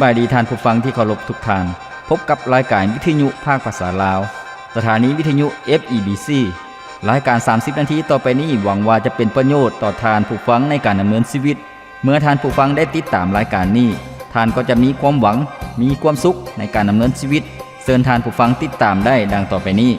บายดีท่านผู้ฟังที่เคารพทุกท่านพบกับรายการวิทยุภาคภาษาลาวสถานีวิทยุ FEBC รายการ30นาทีต่อไปนี้หวังว่าจะเป็นประโยชน์ต่อท่านผู้ฟังในการดำเนินชีวิตเมื่อท่านผู้ฟังได้ติดตามรายการนี้ท่านก็จะมีความหวังมีความสุขในการดำเนินชีวิตเชิญท่านผู้ฟังติดตามได้ดังต่อไปนี้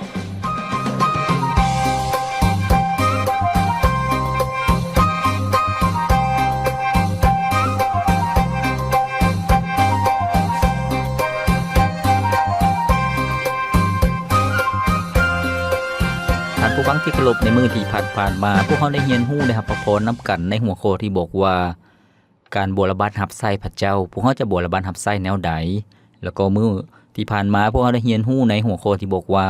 ผู้ฟังที่เคารพในมือที่ผ่านมาพวกเขาได้เรียนรู้ได้รับพระพรนำกันในหัวข้อที่บอกว่าการบวรบัตรรับใช้พระเจ้าพวกเขาจะบวรบัตรรับใช้แนวใดแล้วก็มื้อที่ผ่านมาพวกเขาได้เรียนรู้ในหัวข้อที่บอกว่า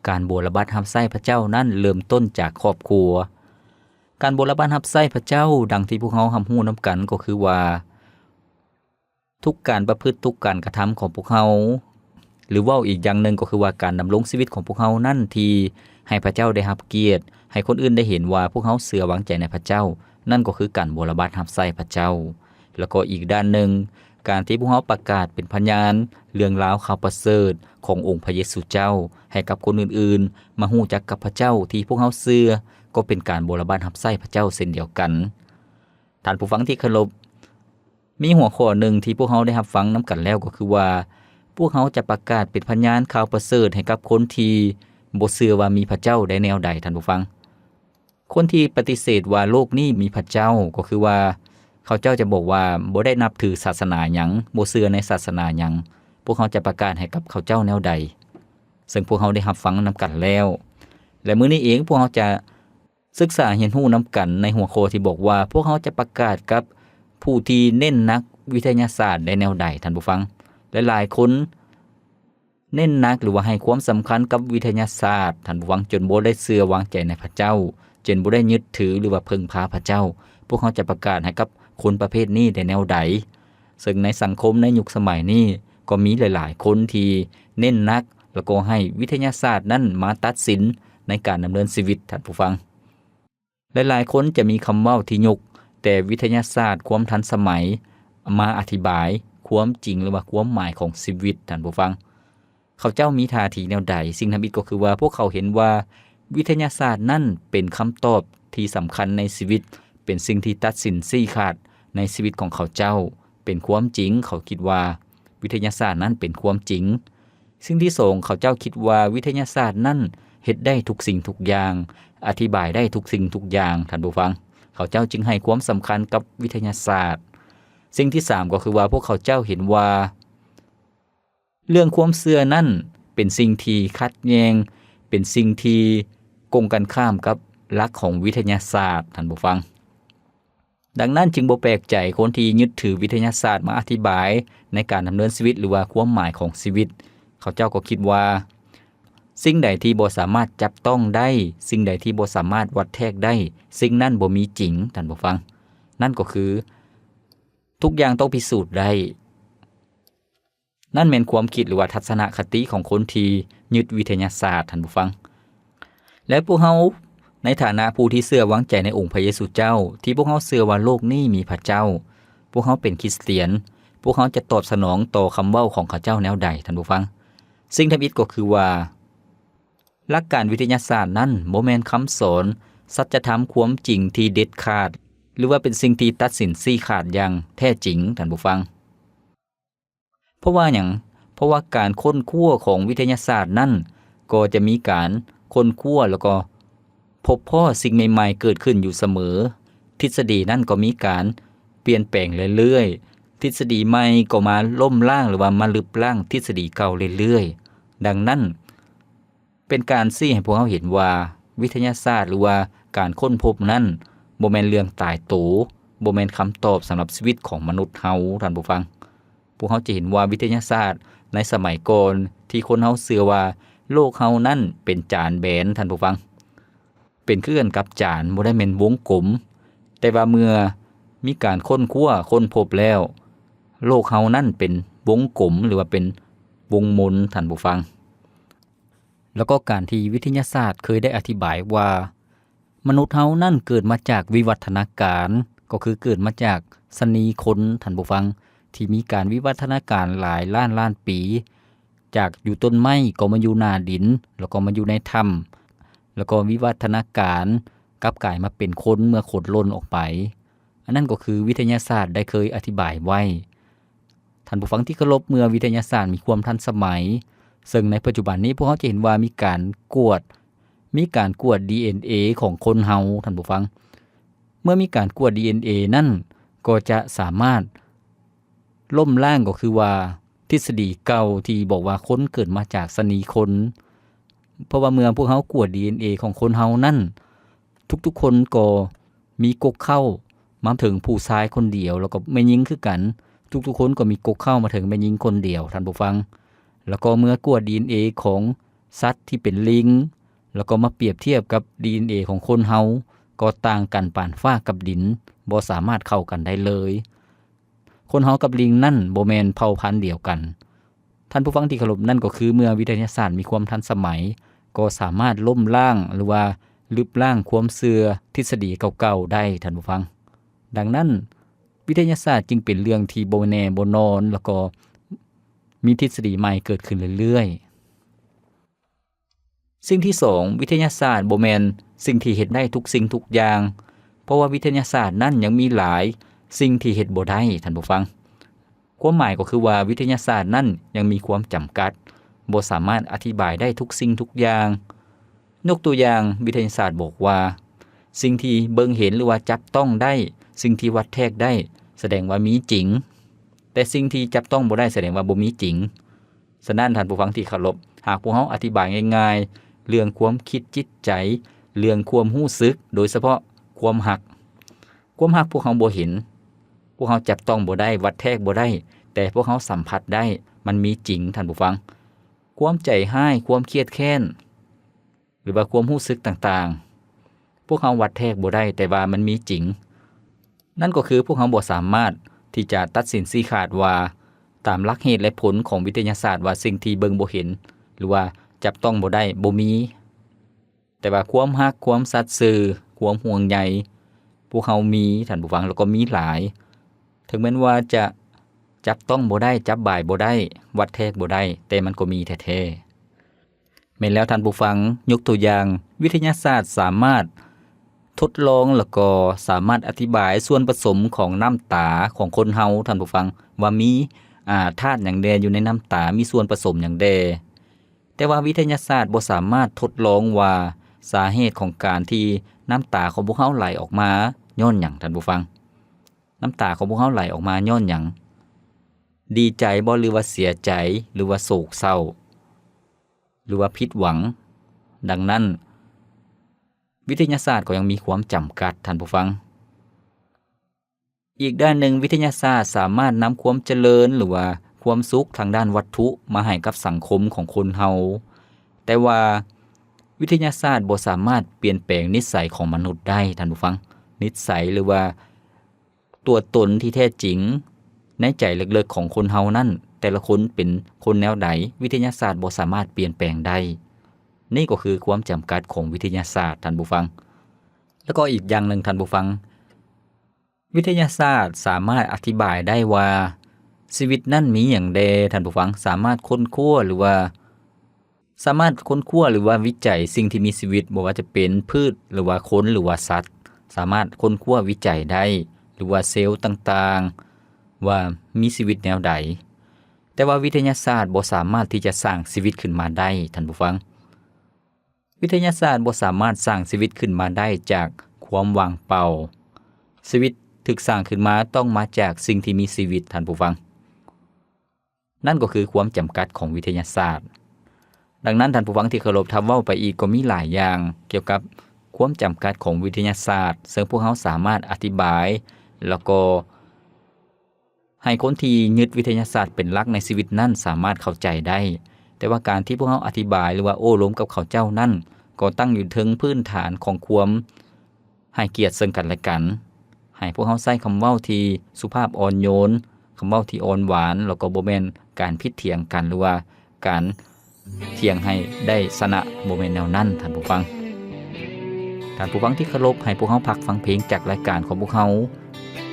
การบวรบัตรรับใช้พระเจ้านั้นเริ่มต้นจากครอบครัวการบวรบัตรรับใช้พระเจ้าดังที่พวกเขารับรู้นำกันก็คือว่าทุกการประพฤติทุกการกระทำของพวกเขาหรือว่าอีกอย่างนึงก็คือว่าการดำรงชีวิตของพวกเขานั่นที่ให้พระเจ้าได้รับเกียรติให้คนอื่นได้เห็นว่าพวกเขาเชื่อวางใจในพระเจ้านั่นก็คือการบวรบัตรรับใช้พระเจ้าแล้วก็อีกด้านนึงการที่พวกเขาประกาศเป็นพยานเรื่องราวข่าวประเสริฐขององค์พระเยซูเจ้าให้กับคนอื่นๆมาฮู้จักกับพระเจ้าที่พวกเขาเชื่อก็เป็นการบวรบัตรรับใช้พระเจ้าเช่นเดียวกันท่านผู้ฟังที่เคารพมีหัวข้อนึงที่พวกเขาได้รับฟังนำกันแล้วก็คือว่าพวกเขาจะประกาศเป็นพยานข่าวประเสริฐให้กับคนที่บ่เชื่อว่ามีพระเจ้าได้แนวใดท่านผู้ฟังคนที่ปฏิเสธว่าโลกนี้มีพระเจ้าก็คือว่าเขาเจ้าจะบอกว่าบ่ได้นับถือศาสนาหยังบ่เชื่อในศาสนาหยังพวกเขาจะประกาศให้กับเขาเจ้าแนวใดซึ่งพวกเขาได้รับฟังนำกันแล้วและมื้อนี้เองพวกเขาจะศึกษาเรียนรู้นำกันในหัวข้อที่บอกว่าพวกเขาจะประกาศกับผู้ที่เน้นนักวิทยาศาสตร์ได้แนวใดท่านผู้ฟังหลายๆคนเน้นนักหรือว่าให้ความสำคัญกับวิทยาศาสตร์ท่านผู้ฟังจนบ่ได้เชื่อวางใจในพระเจ้าจนบ่ได้ยึดถือหรือว่าพึ่งพาพระเจ้าพวกเขาจะประกาศให้กับคนประเภทนี้ได้แนวใดซึ่งในสังคมในยุคสมัยนี้ก็มีหลายๆคนที่เน้นนักแล้วก็ให้วิทยาศาสตร์นั้นมาตัดสินในการดำเนินชีวิตท่านผู้ฟังหลายๆคนจะมีคำเว้าที่ยกแต่วิทยาศาสตร์ความทันสมัยมาอธิบายความจริงหรือว่าความหมายของชีวิตท่านผู้ฟังเขาเจ้ามีท่าทีแนวใดสิ่งทำอิฐก็คือว่าพวกเขาเห็นว่าวิทยาศาสตร์นั่นเป็นคำตอบที่สำคัญในชีวิตเป็นสิ่งที่ตัดสินชี้ขาดในชีวิตของเขาเจ้าเป็นความจริงเขาคิดว่าวิทยาศาสตร์นั้นเป็นความจริงสิ่งที่สองเขาเจ้าคิดว่าวิทยาศาสตร์นั้นเฮ็ดได้ทุกสิ่งทุกอย่างอธิบายได้ทุกสิ่งทุกอย่างท่านผู้ฟังเขาเจ้าจึงให้ความสำคัญกับวิทยาศาสตร์สิ่งที่3ก็คือว่าพวกเขาเจ้าเห็นว่าเรื่องความเชื่อนั่นเป็นสิ่งที่ขัดแย้งเป็นสิ่งที่กงกันข้ามกับหลักของวิทยาศาสตร์ท่านผู้ฟังดังนั้นจึงบ่แปลกใจคนที่ยึดถือวิทยาศาสตร์มาอธิบายในการดำเนินชีวิตหรือว่าความหมายของชีวิตเขาเจ้าก็คิดว่าสิ่งใดที่บ่สามารถจับต้องได้สิ่งใดที่บ่สามารถวัดแทกได้สิ่งนั้นบ่มีจริงท่านผู้ฟังนั่นก็คือทุกอย่างต้องพิสูจน์ได้นั่นแม่นความคิดหรือว่าทัศนคติของคนที่ยึดวิทยาศาสตร์ท่านผู้ฟังและพวกเฮาในฐานะผู้ที่เชื่อวางใจในองค์พระเยซูเจ้าที่พวกเฮาเชื่อว่าโลกนี้มีพระเจ้าพวกเฮาเป็นคริสเตียนพวกเฮาจะตอบสนองต่อคำเว้าของเขาเจ้าแนวใดท่านผู้ฟังสิ่งทำอิฐก็คือว่าหลักการวิทยาศาสตร์นั้นบ่แม่นคำสอนสัจธรรมความจริงที่เด็ดขาดหรือว่าเป็นสิ่งที่ตัดสินชี้ขาดอย่างแท้จริงท่านผู้ฟังเพราะว่าหยังเพราะว่าการค้นคว้าของวิทยาศาสตร์นั้นก็จะมีการค้นคว้าแล้วก็พบพ้อสิ่งใหม่ๆเกิดขึ้นอยู่เสมอทฤษฎีนั้นก็มีการเปลี่ยนแปลงเรื่อยๆทฤษฎีใหม่ก็มาล้มล้างหรือว่ามาลึบล้างทฤษฎีเก่าเรื่อยๆดังนั้นเป็นการชี้ให้พวกเราเห็นว่าวิทยาศาสตร์หรือว่าการค้นพบนั้นบ่แม่นเรื่องตายตัวบ่แม่นคำตอบสำหรับชีวิตของมนุษย์เฮาท่านผู้ฟังพวกเฮาจะเห็นว่าวิทยาศาสตร์ในสมัยก่อนที่คนเฮาเชื่อว่าโลกเฮานั้นเป็นจานแบนท่านผู้ฟังเป็นคือกันกับจานบ่ได้แม่นวงกลมแต่ว่าเมื่อมีการค้นคว้าค้นพบแล้วโลกเฮานั้นเป็นวงกลมหรือว่าเป็นวงมนท่านผู้ฟังแล้วก็การที่วิทยาศาสตร์เคยได้อธิบายว่ามนุษย์เฮานั้นเกิดมาจากวิวัฒนาการก็คือเกิดมาจากสนีคนท่านผู้ฟัง ที่มีการวิวัฒนาการหลายล้านปี จากอยู่ต้นไม้ก็มาอยู่หน้าดินแล้วก็มาอยู่ในถ้ำแล้วก็วิวัฒนาการกลับกลายมาเป็นคนเมื่อขดล่นออกไปอันนั้นก็คือวิทยาศาสตร์ได้เคยอธิบายไว้ท่านผู้ฟังที่เคารพเมื่อวิทยาศาสตร์มีความทันสมัยซึ่งในปัจจุบันนี้พวกเราจะเห็นว่ามีการกวด DNA ของคนเฮาท่านผู้ฟังเมื่อมีการกวด DNA นั่นก็จะสามารถล้มล้างก็คือว่าทฤษฎีเก่าที่บอกว่าคนเกิดมาจากสนีคนเพราะว่าเมื่อพวกเขากวด DNA ของคนเฮานั่นทุกๆคนก็มีกกเข้ามาถึงผู้ชายคนเดียวแล้วก็แม่หญิงคือกันทุกๆคนก็มีกกเข้ามาถึงแม่หญิงคนเดียวท่านผู้ฟังแล้วก็เมื่อกวด DNA ของสัตว์ที่เป็นลิงแล้วก็มาเปรียบเทียบกับ DNA ของคนเฮาก็ต่างกันปานฟ้ากับดินบ่สามารถเข้ากันได้เลยคนเฮากับลิงนั่นบ่แม่นเผ่าพันธุ์เดียวกันท่านผู้ฟังที่เคารพนั่นก็คือเมื่อวิทยาศาสตร์มีความทันสมัยก็สามารถล้มล้างหรือว่าลึบล้างความเชื่อทฤษฎีเก่าๆได้ท่านผู้ฟังดังนั้นวิทยาศาสตร์จึงเป็นเรื่องที่บ่แน่บ่นอนแล้วก็มีทฤษฎีใหม่เกิดขึ้นเรื่อยๆสิ่งที่2วิทยาศาสตร์บ่แม่นสิ่งที่เฮ็ดได้ทุกสิ่งทุกอย่างเพราะว่าวิทยาศาสตร์นั้นยังมีหลายสิ่งที่เฮ็ดบ่ได้ท่านผู้ฟังความหมายก็คือว่าวิทยาศาสตร์นั้นยังมีความจำกัดบ่สามารถอธิบายได้ทุกสิ่งทุกอย่างยกตัวอย่างวิทยาศาสตร์บอกว่าสิ่งที่เบิ่งเห็นหรือว่าจับต้องได้สิ่งที่วัดแทกได้แสดงว่ามีจริงแต่สิ่งที่จับต้องบ่ได้แสดงว่าบ่มีจริงฉะนั้นท่านผู้ฟังที่เคารพหากพวกเฮาอธิบายง่ายๆเรื่องความคิดจิตใจเรื่องความรู้สึกโดยเฉพาะความรักพวกเฮาบ่เห็นพวกเฮาจับต้องบ่ได้วัดแทกบ่ได้แต่พวกเฮาสัมผัสได้มันมีจริงท่านผู้ฟังความใจร้ายความเครียดแค้นหรือว่าความรู้สึกต่างๆพวกเฮาวัดแทกบ่ได้แต่ว่ามันมีจริงนั่นก็คือพวกเฮาบ่สามารถที่จะตัดสินชี้ขาดว่าตามหลักเหตุและผลของวิทยาศาสตร์ว่าสิ่งที่เบิ่งบ่เห็นหรือว่าจับต้องบ่ได้บ่มีแต่ว่าความรักความสัตย์ซื่อความห่วงใยพวกเฮามีท่านผู้ฟังแล้วก็มีหลายถึงแม้ว่าจะจับต้องบ่ได้จับบ่ายบ่ได้วัดแทกบ่ได้แต่มันก็มีแท้ๆแม่นแล้วท่านผู้ฟังยกตัวอย่างวิทยาศาสตร์สามารถทดลองแล้วก็สามารถอธิบายส่วนผสมของน้ำตาของคนเฮาท่านผู้ฟังว่ามีธาตุหยังแดอยู่ในน้ำตามีส่วนผสมหยังแดแต่ว่าวิทยาศาสตร์บ่สามารถทดลองว่าสาเหตุของการที่น้ำตาของพวกเฮาไหลออกมาย้อนหยังท่านผู้ฟังน้ำตาของพวกเฮาไหลออกมาย้อนหยังดีใจบ่หรือว่าเสียใจหรือว่าโศกเศร้าหรือว่าผิดหวังดังนั้นวิทยาศาสตร์ก็ยังมีความจำกัดท่านผู้ฟังอีกด้านหนึ่งวิทยาศาสตร์สามารถนำความเจริญหรือว่าความสุขทางด้านวัตถุมาให้กับสังคมของคนเฮาแต่ว่าวิทยาศาสตร์บ่สามารถเปลี่ยนแปลงนิสัยของมนุษย์ได้ท่านผู้ฟังนิสัยหรือว่าตัวตนที่แท้จริงในใจลึกๆของคนเฮานั้นแต่ละคนเป็นคนแนวใดวิทยาศาสตร์บ่สามารถเปลี่ยนแปลงได้นี่ก็คือความจำกัดของวิทยาศาสตร์ท่านผู้ฟังแล้วก็อีกอย่างหนึ่งท่านผู้ฟังวิทยาศาสตร์สามารถอธิบายได้ว่าชีวิตนั้นมีอย่างใดท่านผู้ฟังสามารถค้นคว้าหรือว่าวิจัยสิ่งที่มีชีวิตบ่ว่าจะเป็นพืชหรือว่าคนหรือว่าสัตว์สามารถค้นคว้าวิจัยได้หรือว่าเซลล์ต่างๆว่ามีชีวิตแนวใดแต่ว่าวิทยาศาสตร์บ่สามารถที่จะสร้างชีวิตขึ้นมาได้ท่านผู้ฟังวิทยาศาสตร์บ่สามารถสร้างชีวิตขึ้นมาได้จากความว่างเปล่าชีวิตถูกสร้างขึ้นมาต้องมาจากสิ่งที่มีชีวิตท่านผู้ฟังนั่นก็คือความจำกัดของวิทยาศาสตร์ดังนั้นท่านผู้ฟังที่เคารพถ้าเว้าไปอีกก็มีหลายอย่างเกี่ยวกับความจำกัดของวิทยาศาสตร์ซึ่งพวกเขาสามารถอธิบายแล้วก็ให้คนที่ยึดวิทยาศาสตร์เป็นหลักในชีวิตนั้นสามารถเข้าใจได้แต่ว่าการที่พวกเขาอธิบายหรือว่าโอ้ล้มกับเขาเจ้านั่นก็ตั้งอยู่ถึงพื้นฐานของความให้เกียรติซึ่งกันและกันให้พวกเขาใช้คำเว้าที่สุภาพอ่อนโยนคำเว้าที่อ่อนหวานแล้วก็บ่แม่นการพิดเถียงกันหรือว่าการเถียงให้ได้ชนะบ่แม่นแนวนั้นท่านผู้ฟังที่เคารพให้พวกเขาพักฟังเพลงจากรายการของพวกเขา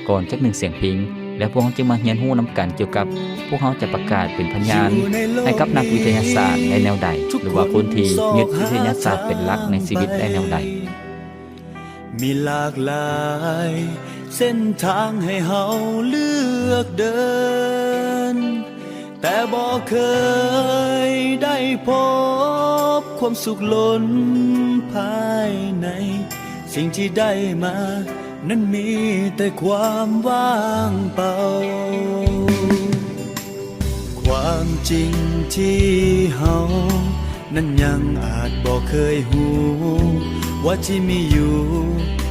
ก่อนจักหนึ่งเสียงเพลง แล้วพวกเขาจึงมาเรียนรู้นํกันเกี่ยวกับพวกเขาจะประกาศเป็นพยานให้กับนักวิทยาศาสตร์ในแนวใดหรือว่าคนที่ยึดวิทยาศาสตร์เป็นหลักในชีวิตได้แนวใดมีหลากหลายเส้นทางให้เฮาเลือกเดินแต่บ่เคยได้พบความสุขล้นภายในสิ่งที่ได้มานั้นมีแต่ความว่างเปล่าความจริงที่เฮานั้นยังอาจบ่เคยหูว่าที่มีอยู่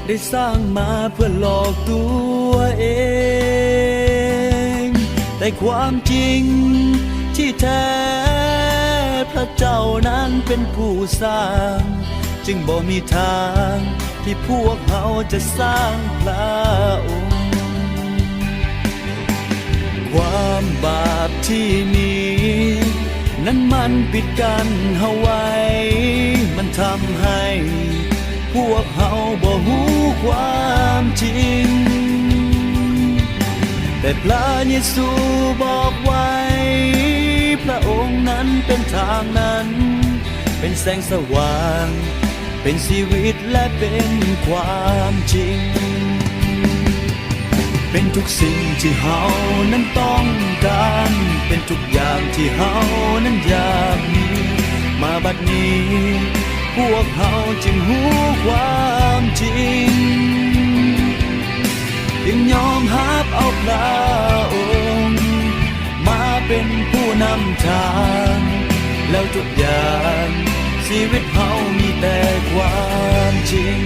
ได้สร้างมาเพื่อหลอกตัวเองแต่ความจริงที่แท้พระเจ้านั้นเป็นผู้สร้างจึงบ่มีทางที่พวกเขาจะสร้างพระองค์ความบาปที่มีนั้นมันปิดกันเฮาไว้มันทำให้พวกเขาบ่ฮู้ความจริงแต่พระเยซูบอกไว้พระองค์นั้นเป็นทางนั้นเป็นแสงสว่างเป็นชีวิตและเป็นความจริงเป็นทุกสิ่งที่เฮานั้นต้องการเป็นทุกอย่างที่เฮานั้นอยากมีมาบัดนี้พวกเฮาจึงรู้ความจริงจึงยอมรับเอาพระองค์มาเป็นผู้นำทางแล้วทุกอย่างชีวิตเฮามีแต่ความจริง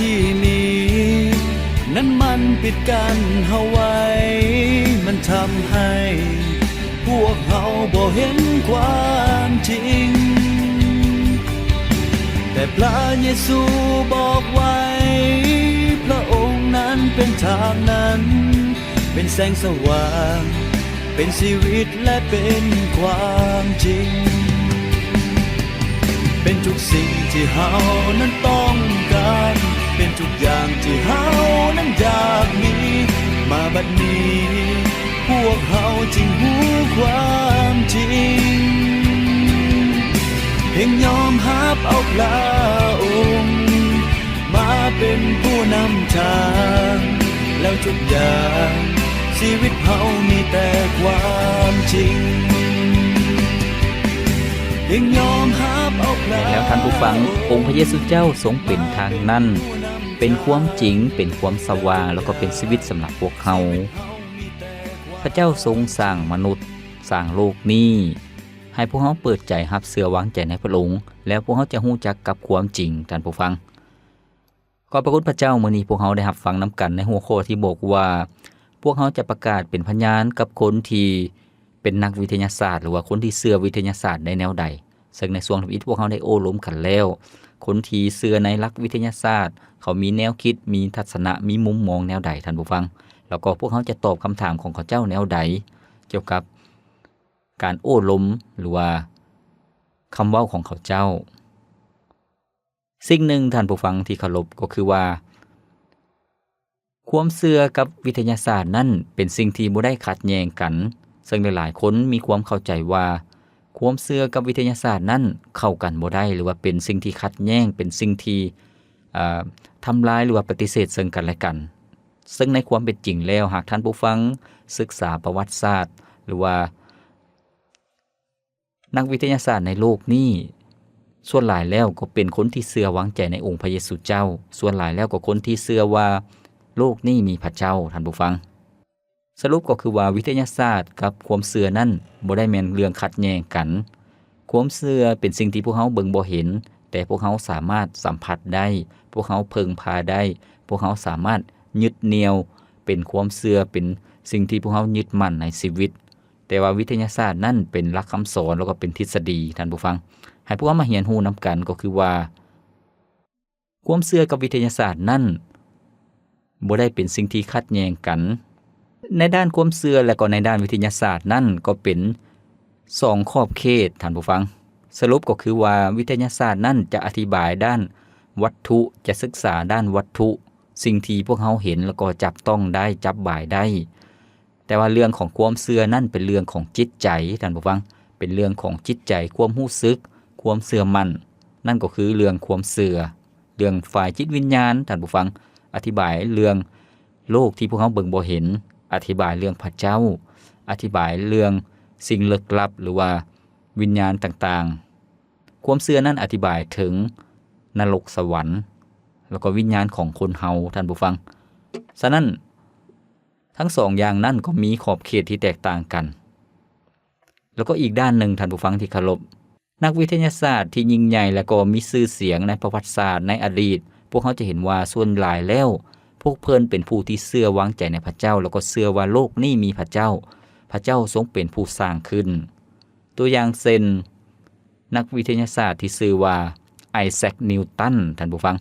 ที่มีนั้นมันปิดกันเฮาไว้มันทำให้พวกเฮาบ่เห็นความจริงแต่พระเยซูบอกไว้พระองค์นั้นเป็นทางนั้นเป็นแสงสว่างเป็นชีวิตและเป็นความจริงเป็นทุกสิ่งที่เฮานั้นต้องการเป็นทุกอย่างที่เฮานั้นอยากมีมาบัดนี้พวกเฮาจึงรู้ความจริงเพียงยอมรับเอาพระองค์มาเป็นผู้นำทางแล้วทุกอย่างชีวิตเฮามีแต่ความจริงแล้วท่านผู้ฟังองค์พระเยซูเจ้าทรงเป็นทางนั้นเป็นความจริงเป็นความสว่างแล้วก็เป็นชีวิตสำหรับพวกเขาพระเจ้าทรงสร้างมนุษย์สร้างโลกนี้ให้พวกเขาเปิดใจรับเชื่อวางใจในพระองค์แล้วพวกเขาจะรู้จักกับความจริงท่านผู้ฟังขอบพระคุณพระเจ้ามื้อนี้พวกเขาได้รับฟังนำกันในหัวข้อที่บอกว่าพวกเขาจะประกาศเป็นพยานกับคนที่เป็นนักวิทยาศาสตร์หรือว่าคนที่เชื่อวิทยาศาสตร์ในแนวใดซึ่งในช่วงที่พวกเขาได้โอ้ล้มกันแล้วคนที่เชื่อในหลักวิทยาศาสตร์เขามีแนวคิดมีทัศนะมีมุมมองแนวใดท่านผู้ฟังแล้วก็พวกเขาจะตอบคำถามของเขาเจ้าแนวใดเกี่ยวกับการโอ้ล้มหรือว่าคำเว้าของเขาเจ้าสิ่งหนึ่งท่านผู้ฟังที่เคารพก็คือว่าความเชื่อกับวิทยาศาสตร์นั้นเป็นสิ่งที่บ่ได้ขัดแย้งกันซึ่งหลายๆคนมีความเข้าใจว่าความเชื่อกับวิทยาศาสตร์นั้นเข้ากันบ่ได้หรือว่าเป็นสิ่งที่ขัดแย้งเป็นสิ่งที่ทำลายหรือว่าปฏิเสธซึ่งกันและกันซึ่งในความเป็นจริงแล้วหากท่านผู้ฟังศึกษาประวัติศาสตร์หรือว่านักวิทยาศาสตร์ในโลกนี้ส่วนหลายแล้วก็เป็นคนที่เชื่อวางใจในองค์พระเยซูเจ้าส่วนหลายแล้วก็คนที่เชื่อว่าโลกนี้มีพระเจ้าท่านผู้ฟัง สรุปก็คือว่าวิทยาศาสตร์กับความเชื่อนั่นบ่ได้แม่นเรื่องขัดแย้งกันความเชื่อเป็นสิ่งที่พวกเฮาเบิ่งบ่เห็นแต่พวกเฮาสามารถสัมผัสได้พวกเฮาพึ่งพาได้พวกเฮาสามารถยึดเหนี่ยวเป็นความเชื่อเป็นสิ่งที่พวกเฮายึดมั่นในชีวิตแต่ว่าวิทยาศาสตร์นั่นเป็นหลักคำสอนแล้วก็เป็นทฤษฎีท่านผู้ฟังให้พวกเฮามาเรียนรู้นํกันก็คือว่าความเชื่อกับวิทยาศาสตร์นั่นบ่ได้เป็นสิ่งที่ขัดแย้งกันในด้านความเชื่อและก็ในด้านวิทยาศาสตร์นั่นก็เป็น2ขอบเขตท่านผู้ฟังสรุปก็คือว่าวิทยาศาสตร์นั่นจะอธิบายด้านวัตถุจะศึกษาด้านวัตถุสิ่งที่พวกเฮาเห็นแล้วก็จับต้องได้จับบ่ายได้แต่ว่าเรื่องของความเชื่อนั่นเป็นเรื่องของจิตใจท่านผู้ฟังเป็นเรื่องของจิตใจความรู้สึกความเชื่อมั่นนั่นก็คือเรื่องความเชื่อเรื่องฝ่ายจิตวิญญาณท่านผู้ฟังอธิบายเรื่องโลกที่พวกเฮาเบิ่งบ่เห็นอธิบายเรื่องพระเจ้าอธิบายเรื่องสิ่งลึกลับหรือว่าวิญญาณต่างๆความเชื่อนั้นอธิบายถึงนรกสวรรค์แล้วก็วิญญาณของคนเฮาท่านผู้ฟังฉะนั้นทั้ง2อย่างนั้นก็มีขอบเขตที่แตกต่างกันแล้วก็อีกด้านหนึ่งท่านผู้ฟังที่เคารพนักวิทยาศาสตร์ที่ยิ่งใหญ่และก็มีชื่อเสียงในประวัติศาสตร์ในอดีตพวกเขาจะเห็นว่าส่วนหลายแล้วพวกเพิ่นเป็นผู้ที่เชื่อวางใจในพระเจ้าแล้วก็เชื่อว่าโลกนี้มีพระเจ้าพระเจ้าทรงเป็นผู้สร้างขึ้นตัวอย่างเช่นนักวิทยาศาสตร์ที่ชื่อว่าไอแซคนิวตันท่านผู้ฟัง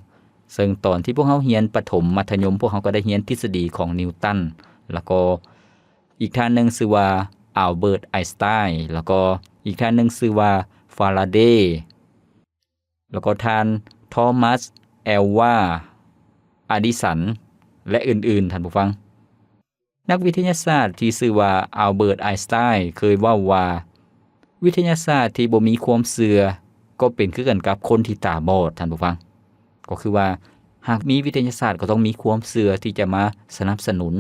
ซึ่งตอนที่พวกเขาเรียนประถมมัธยมพวกเขาก็ได้เรียนทฤษฎีของนิวตันแล้วก็อีกท่านหนึ่งชื่อว่าอัลเบิร์ตไอน์สไตน์แล้วก็อีกท่านหนึ่งชื่อว่าฟาราเดย์แล้วก็ท่านทอมัสเอลวาอดิสันและอื่นๆท่านผู้ฟังนักวิทยาศาสตร์ที่ชื่อว่าอัลเบิร์ตไอน์สไตน์เคยว่าวิทยาศาสตร์ที่บ่มีความเชื่อก็เป็นคือกันกับคนที่ตาบอดท่านผู้ฟังก็คือว่าหากมีวิทยาศาสตร์ก็ต้องมีความเชื่อที่จะมาสนับสนุน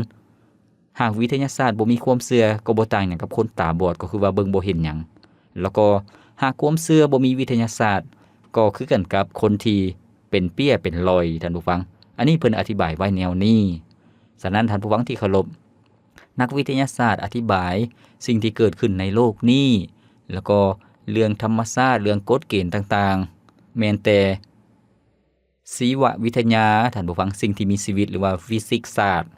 หากวิทยาศาสตร์บ่มีความเชื่อก็บ่ต่างหยังกับคนตาบอดก็คือว่าเบิ่งบ่เห็นหยังแล้วก็หากความเชื่อบ่มีวิทยาศาสตร์ก็คือกันกับคนที่เป็นเปี้ยเป็นลอยท่านผู้ฟังอันนี้เพิ่นอธิบายไว้แนวนี้ฉะนั้นท่านผู้ฟังที่เคารพนักวิทยาศาสตร์อธิบายสิ่งที่เกิดขึ้นในโลกนี้แล้วก็เรื่องธรรมชาติเรื่องกฎเกณฑ์ต่างๆแม้แต่ชีววิทยาท่านผู้ฟังสิ่งที่มีชีวิตหรือว่าฟิสิกส์ศาสตร์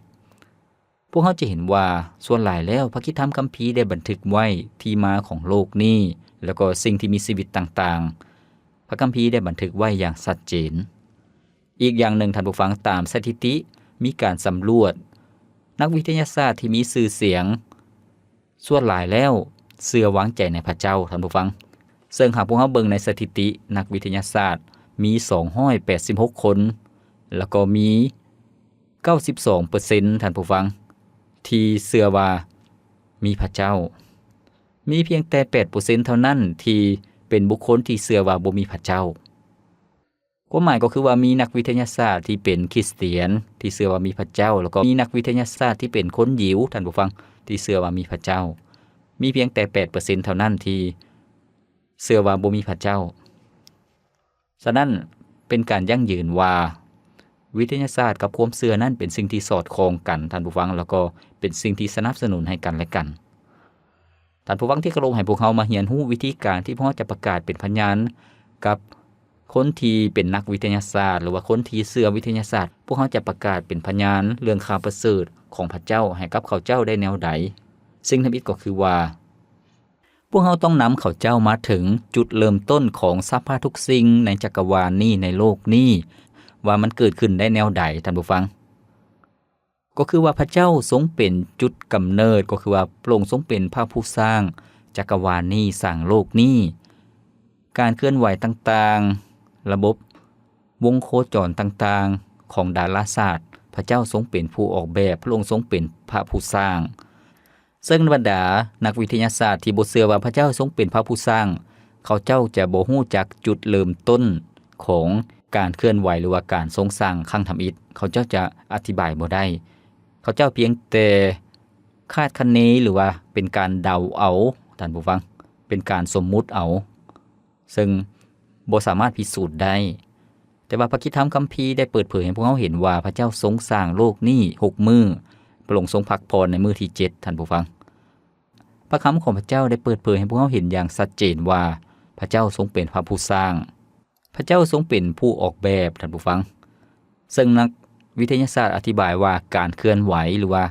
พวกเขาจะเห็นว่าส่วนหลายแล้วพระคิดธรรมคัมภีร์ได้บันทึกไว้ที่มาของโลกนี้แล้วก็สิ่งที่มีชีวิตต่างๆพระคัมภีร์ได้บันทึกไว้อย่างชัดเจนอีกอย่างหนึ่งท่านผู้ฟังตามสถิติมีการสำรวจนักวิทยาศาสตร์ที่มีชื่อเสียงส่วนหลายแล้วเชื่อวางใจในพระเจ้าท่านผู้ฟังซึ่งหากพวกเราเบิ่งในสถิตินักวิทยาศาสตร์มี286คนแล้วก็มี 92% ท่านผู้ฟังที่เชื่อว่ามีพระเจ้ามีเพียงแต่ 8% เท่านั้นที่เป็นบุคคลที่เชื่อว่าบ่มีพระเจ้าความหมายก็คือว่ามีนักวิทยาศาสตร์ที่เป็นคริสเตียนที่เชื่อว่ามีพระเจ้าแล้วก็มีนักวิทยาศาสตร์ที่เป็นคนยิวท่านผู้ฟังที่เชื่อว่ามีพระเจ้ามีเพียงแต่ 8% เท่านั้นที่เชื่อว่าบ่มีพระเจ้าฉะนั้นเป็นการยั่งยืนว่าวิทยาศาสตร์กับความเชื่อนั้นเป็นสิ่งที่สอดคล้องกันท่านผู้ฟังแล้วก็เป็นสิ่งที่สนับสนุนให้กันและกันท่านผู้ฟังที่เคารพให้พวกเรามาเรียนรู้วิธีการที่พวกเราจะประกาศเป็นพยานกับคนที่เป็นนักวิทยาศาสตร์หรือว่าคนที่เชื่อวิทยาศาสตร์พวกเขาจะประกาศเป็นพยานเรื่องข่าวประเสริฐของพระเจ้าให้กับเขาเจ้าได้แนวใดสิ่งทำอิฐก็คือว่าพวกเขาต้องนำเขาเจ้ามาถึงจุดเริ่มต้นของสรรพทุกสิ่งในจักรวาลนี้ในโลกนี้ว่ามันเกิดขึ้นได้แนวใดท่านผู้ฟังก็คือว่าพระเจ้าทรงเป็นจุดกำเนิดก็คือว่าพระองค์ทรงเป็นพระผู้สร้างจักรวาลนี้สร้างโลกนี้การเคลื่อนไหวต่างๆระบบวงโคจรต่างๆของดาราศาสตร์พระเจ้าทรงเป็นผู้ออกแบบพระองค์ทรงเป็นพระผู้สร้างซึ่งบรรดานักวิทยาศาสตร์ที่บ่เชื่อว่าพระเจ้าทรงเป็นพระผู้สร้างเขาเจ้าจะบ่ฮู้จักจุดเริ่มต้นของการเคลื่อนไหวหรือว่าการทรงสร้างครั้งทำอิฐเขาเจ้าจะอธิบายบ่ได้เขาเจ้าเพียงแต่คาดคะเนหรือว่าเป็นการเดาเอาท่านผู้ฟังเป็นการสมมุติเอาซึ่งบ่สามารถพิสูจน์ได้แต่ว่าพระคิดธรรมคัมภีร์ได้เปิดเผยให้พวกเราเห็นว่าพระเจ้าทรงสร้างโลกนี้6มื้อ พระองค์ทรงพักผ่อนในมื้อที่7ท่านผู้ฟังพระคำของพระเจ้าได้เปิดเผยให้พวกเราเห็นอย่างชัดเจนว่าพระเจ้าทรงเป็นพระผู้สร้างพระเจ้าทรงเป็นผู้ออกแบบท่านผู้ฟังซึ่งนักวิทยาศาสตร์อธิบายว่าการเคลื่อนไหวหรือว่า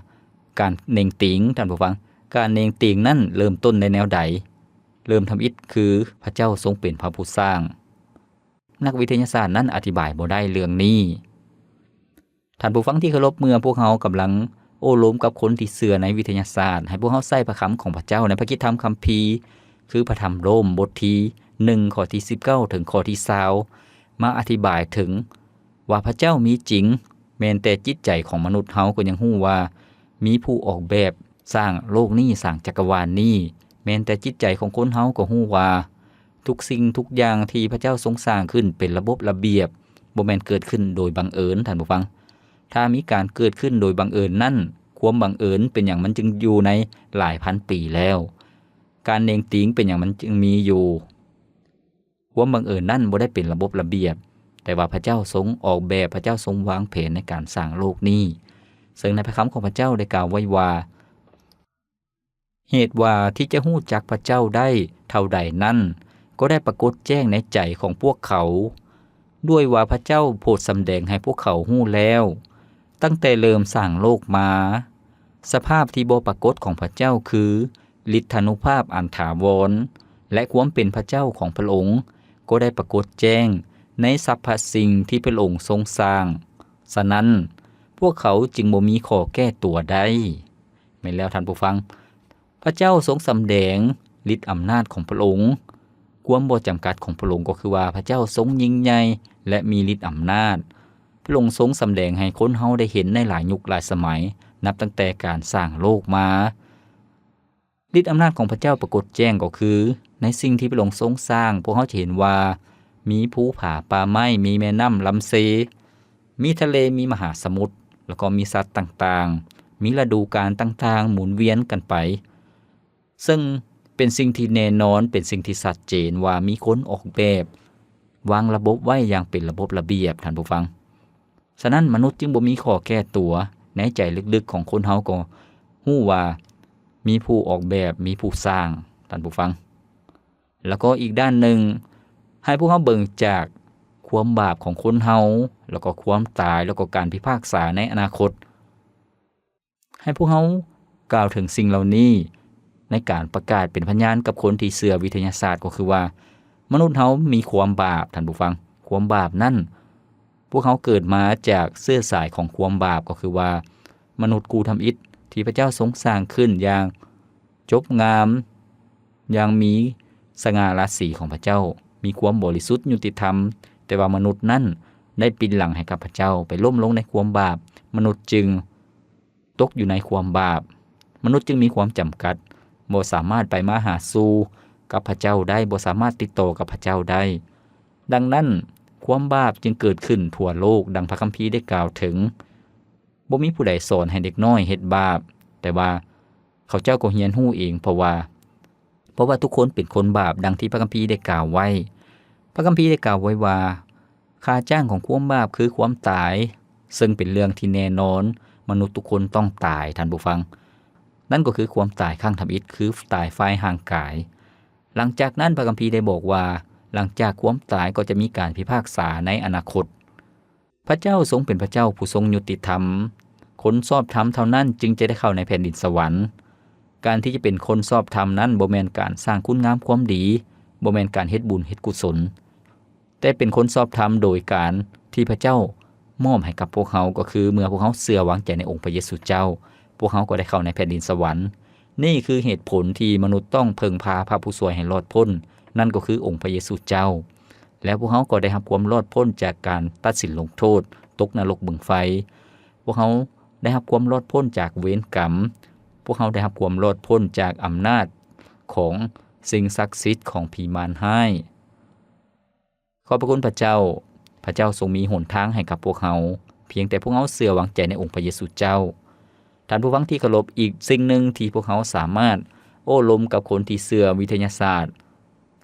การเน่งติงท่านผู้ฟังการเน่งติงนั้นเริ่มต้นในแนวใดเริ่มทำอิฐคือพระเจ้าทรงเป็นพระผู้สร้างนักวิทยาศาสตร์นั้นอธิบายบ่ได้เรื่องนี้ท่านผู้ฟังที่เคารพเมื่อพวกเขากำลังโอ้ล้มกับคนที่เชื่อในวิทยาศาสตร์ให้พวกเขาใส่พระคำของพระเจ้าในพระกิตติธรรมคัมภีร์คือพระธรรมโรมบทที่1ข้อที่19ถึงข้อที่20มาอธิบายถึงว่าพระเจ้ามีจริงแม้แต่จิตใจของมนุษย์เฮาก็ยังฮู้ว่ามีผู้ออกแบบสร้างโลกนี้สร้างจักรวาลนี้แม้แต่จิตใจของคนเฮาก็ฮู้ว่าทุกสิ่งทุกอย่างที่พระเจ้าทรงสร้างขึ้นเป็นระบบระเบียบบ่แม่นเกิดขึ้นโดยบังเอิญท่านผู้ฟังถ้ามีการเกิดขึ้นโดยบังเอิญนั่นความบังเอิญเป็นอย่างมันจึงอยู่ในหลายพันปีแล้วการเน่งติงเป็นอย่างมันจึงมีอยู่ความบังเอิญนั่นบ่ได้เป็นระบบระเบียบแต่ว่าพระเจ้าทรงออกแบบพระเจ้าทรงวางแผนในการสร้างโลกนี้ซึ่งในพระคำของพระเจ้าได้กล่าวไว้ว่าเหตุว่าที่จะฮู้จักพระเจ้าได้เท่าใดนั้นก็ได้ปรากฏแจ้งในใจของพวกเขาด้วยว่าพระเจ้าโปรดสำแดงให้พวกเขาฮู้แล้วตั้งแต่เริ่มสร้างโลกมาสภาพที่บ่ปรากฏของพระเจ้าคือฤทธานุภาพอันถาวรและความเป็นพระเจ้าของพระองค์ก็ได้ปรากฏแจ้งในสรรพสิ่งที่พระองค์ทรงสร้างฉะนั้นพวกเขาจึงบ่มีข้อแก้ตัวได้แม่นแล้วท่านผู้ฟังพระเจ้าทรงสำแดงฤทธิ์อำนาจของพระองค์ความบ่จำกัดของพระองค์ก็คือว่าพระเจ้าทรงยิ่งใหญ่และมีฤทธิ์อำนาจพระองค์ทรงสำแดงให้คนเฮาได้เห็นในหลายยุคหลายสมัยนับตั้งแต่การสร้างโลกมาฤทธิ์อำนาจของพระเจ้าปรากฏแจ้งก็คือในสิ่งที่พระองค์ทรงสร้างพวกเฮาจะเห็นว่ามีภูผาป่าไม้มีแม่น้ำลำเซมีทะเลมีมหาสมุทรแล้วก็มีสัตว์ต่างๆมีฤดูกาลต่างๆหมุนเวียนกันไปซึ่งเป็นสิ่งที่แน่นอนเป็นสิ่งที่ชัดเจนว่ามีคนออกแบบวางระบบไว้อย่างเป็นระบบระเบียบท่านผู้ฟังฉะนั้นมนุษย์จึงบ่มีข้อแก้ตัวในใจลึกๆของคนเฮาก็ฮู้ว่ามีผู้ออกแบบมีผู้สร้างท่านผู้ฟังแล้วก็อีกด้านหนึ่งให้พวกเฮาเบิ่งจากความบาปของคนเฮาแล้วก็ความตายแล้วก็การพิพากษาในอนาคตให้พวกเฮากล่าวถึงสิ่งเหล่านี้ในการประกาศเป็นพยานกับคนที่เชื่อวิทยาศาสตร์ก็คือว่ามนุษย์เฮามีความบาปท่านผู้ฟังความบาปนั่นพวกเขาเกิดมาจากเสื้อสายของความบาปก็คือว่ามนุษย์กูทำอิฐที่พระเจ้าทรงสร้างขึ้นอย่างจบงามอย่างมีสง่าราศีของพระเจ้ามีความบริสุทธิ์ยุติธรรมแต่ว่ามนุษย์นั้นได้ปีนหลังให้กับพระเจ้าไปล้มลงในความบาปมนุษย์จึงตกอยู่ในความบาปมนุษย์จึงมีความจำกัดบ่สามารถไปมาหาสู่กับพระเจ้าได้บ่สามารถติดต่อกับพระเจ้าได้ดังนั้นความบาปจึงเกิดขึ้นทั่วโลกดังพระคัมภีร์ได้กล่าวถึงบ่มีผู้ใดสอนให้เด็กน้อยเฮ็ดบาปแต่ว่าเขาเจ้าก็เรียนรู้เองเพราะว่าทุกคนเป็นคนบาปดังที่พระคัมภีร์ได้กล่าวไว้พระคัมภีร์ได้กล่าวไว้ว่าค่าจ้างของความบาปคือความตายซึ่งเป็นเรื่องที่แน่นอนมนุษย์ทุกคนต้องตายท่านผู้ฟังนั่นก็คือความตายข้างทำอิฐคือตายฝ่ายห่างกายหลังจากนั้นพระคัมภีร์ได้บอกว่าหลังจากความตายก็จะมีการพิพากษาในอนาคตพระเจ้าทรงเป็นพระเจ้าผู้ทรงยุติธรรมคนชอบธรรมเท่านั้นจึงจะได้เข้าในแผ่นดินสวรรค์การที่จะเป็นคนชอบธรรมนั้นบ่แม่นการสร้างคุณงามความดีบ่แม่นการเฮ็ดบุญเฮ็ดกุศลแต่เป็นคนชอบธรรมโดยการที่พระเจ้ามอบให้กับพวกเขาก็คือเมื่อพวกเขาเชื่อวางใจในองค์พระเยซูเจ้าพวกเขาก็ได้เข้าในแผ่นดินสวรรค์นี่คือเหตุผลที่มนุษย์ต้องพึ่งพาพระผู้ช่วยให้รอดพ้นนั่นก็คือองค์พระเยซูเจ้าแล้วพวกเขาก็ได้รับความรอดพ้นจากการตัดสินลงโทษตกนรกบึงไฟพวกเขาได้รับความรอดพ้นจากเวรกรรมพวกเขาได้รับความรอดพ้นจากอำนาจของสิ่งศักดิ์สิทธิ์ของผีมารร้ายขอบพระคุณพระเจ้าพระเจ้าทรงมีหนทางให้กับพวกเขาเพียงแต่พวกเขาเชื่อวางใจในองค์พระเยซูเจ้าท่านผู้ฟังที่เคารพอีกสิ่งหนึ่งที่พวกเขาสามารถโอ้ล้มกับคนที่เชื่อวิทยาศาสตร์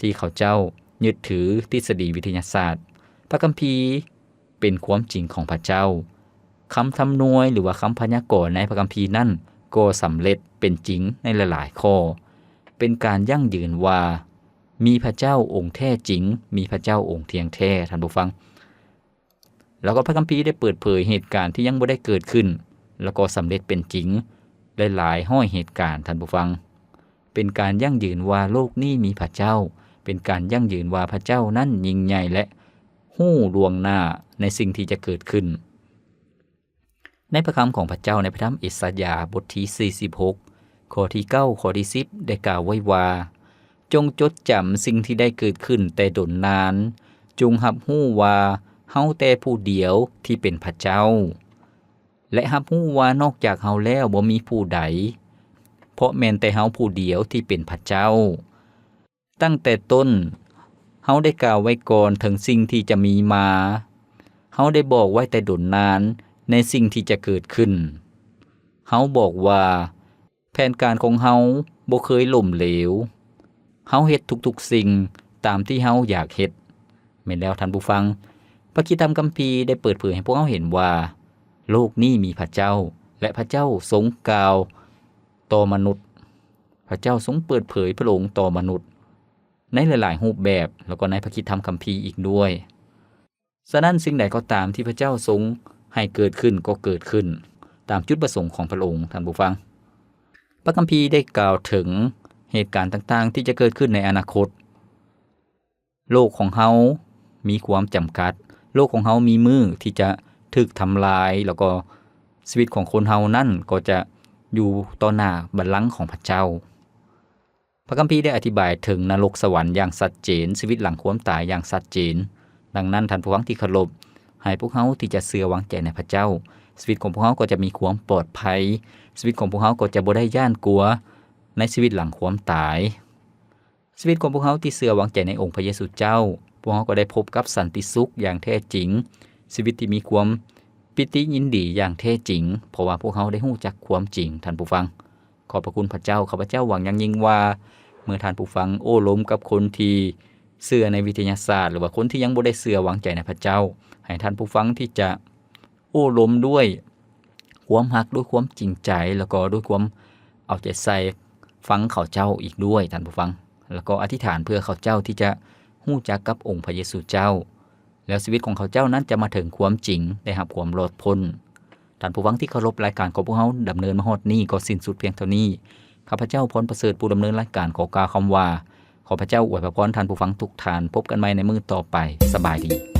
ที่เขาเจ้ายึดถือทฤษฎีวิทยาศาสตร์พระคัมภีร์เป็นความจริงของพระเจ้า คำทำนวยหรือว่าคำพยากรณ์ในพระคัมภีร์นั้นก็สำเร็จเป็นจริงในหลายๆข้อเป็นการยั่งยืนว่ามีพระเจ้าองค์แท้จริงมีพระเจ้าองค์เทียงแท้ท่านผู้ฟังแล้วก็พระคัมภีร์ได้เปิดเผยเหตุการณ์ที่ยังบ่ได้เกิดขึ้นแล้วก็สำเร็จเป็นจริงหลายๆห้อยเหตุการณ์ท่านผู้ฟังเป็นการยั่งยืนว่าโลกนี้มีพระเจ้าเป็นการยั่งยืนว่าพระเจ้านั้นยิ่งใหญ่และฮู้ล่วงหน้าในสิ่งที่จะเกิดขึ้นในพระคำของพระเจ้าในพระธรรมอิสยาห์บทที่46ข้อที่9ข้อที่10ได้กล่าวไว้ว่าจงจดจำสิ่งที่ได้เกิดขึ้นแต่ดนนานจงรับรู้ว่าเฮาแต่ผู้เดียวที่เป็นพระเจ้าและรับรู้ว่านอกจากเฮาแล้วบ่มีผู้ใดเพราะแม้นแต่เฮาผู้เดียวที่เป็นพระเจ้าตั้งแต่ต้นเฮาได้กล่าวไว้ก่อนถึงสิ่งที่จะมีมาเฮาได้บอกไว้แต่ดนนานในสิ่งที่จะเกิดขึ้นเฮาบอกว่าแผนการของเฮาบ่เคยล้มเหลวเฮาเฮ็ดทุกๆสิ่งตามที่เฮาอยากเฮ็ดแม่นแล้วท่านผู้ฟังพระคิดธรรมคัมภีร์ได้เปิดเผยให้พวกเราเห็นว่าโลกนี้มีพระเจ้าและพระเจ้าทรงกล่าวต่อมนุษย์พระเจ้าทรงเปิดเผยพระองค์ต่อมนุษย์ในหลายๆรูปแบบแล้วก็ในพระคิดธรรมคัมภีร์อีกด้วยฉะนั้นสิ่งใดก็ตามที่พระเจ้าทรงให้เกิดขึ้นก็เกิดขึ้นตามจุดประสงค์ของพระองค์ท่านผู้ฟังพระคัมภีร์ได้กล่าวถึงเหตุการณ์ต่างๆที่จะเกิดขึ้นในอนาคตโลกของเฮามีความจำกัดโลกของเฮามีมือที่จะถูกทำลายแล้วก็ชีวิตของคนเฮานั่นก็จะอยู่ต่อหน้าบัลลังก์ของพระเจ้าพระคัมภีร์ได้อธิบายถึงนรกสวรรค์อย่างชัดเจนชีวิตหลังความตายอย่างชัดเจนดังนั้นท่านผู้ฟังที่เคารพให้พวกเฮาที่จะเชื่อวางใจในพระเจ้าชีวิตของพวกเฮาก็จะมีความปลอดภัยชีวิตของพวกเฮาก็จะบ่ได้ย่านกลัวในชีวิตหลังความตายชีวิตของพวกเฮาที่เชื่อวางใจในองค์พระเยซูเจ้าพวกเฮาก็ได้พบกับสันติสุขอย่างแท้จริงชีวิตที่มีความปิติยินดีอย่างแท้จริงเพราะว่าพวกเฮาได้รู้จักความจริงท่านผู้ฟังขอบพระคุณพระเจ้าข้าพเจ้าหวังอย่างยิ่งว่าเมื่อท่านผู้ฟังโอ้ล้มกับคนที่เชื่อในวิทยาศาสตร์หรือว่าคนที่ยังบ่ได้เชื่อวางใจในพระเจ้าให้ท่านผู้ฟังที่จะโอ้ล้มด้วยความรักด้วยความจริงใจแล้วก็ด้วยความเอาใจใส่ฟังเขาเจ้าอีกด้วยท่านผู้ฟังแล้วก็อธิษฐานเพื่อเขาเจ้าที่จะรู้จักกับองค์พระเยซูเจ้าแล้วชีวิตของเขาเจ้านั้นจะมาถึงความจริงได้รับความรอดพ้นท่านผู้ฟังที่เคารพรายการของพวกเฮาดำเนินมาฮอดนี้ก็สิ้นสุดเพียงเท่านี้ข้าพเจ้าพรประเสริฐผู้ดำเนินรายการขอกล่าวคำว่าขอพระเจ้าอวยพรท่านผู้ฟังทุกท่านพบกันใหม่ในมื้อต่อไปสบายดี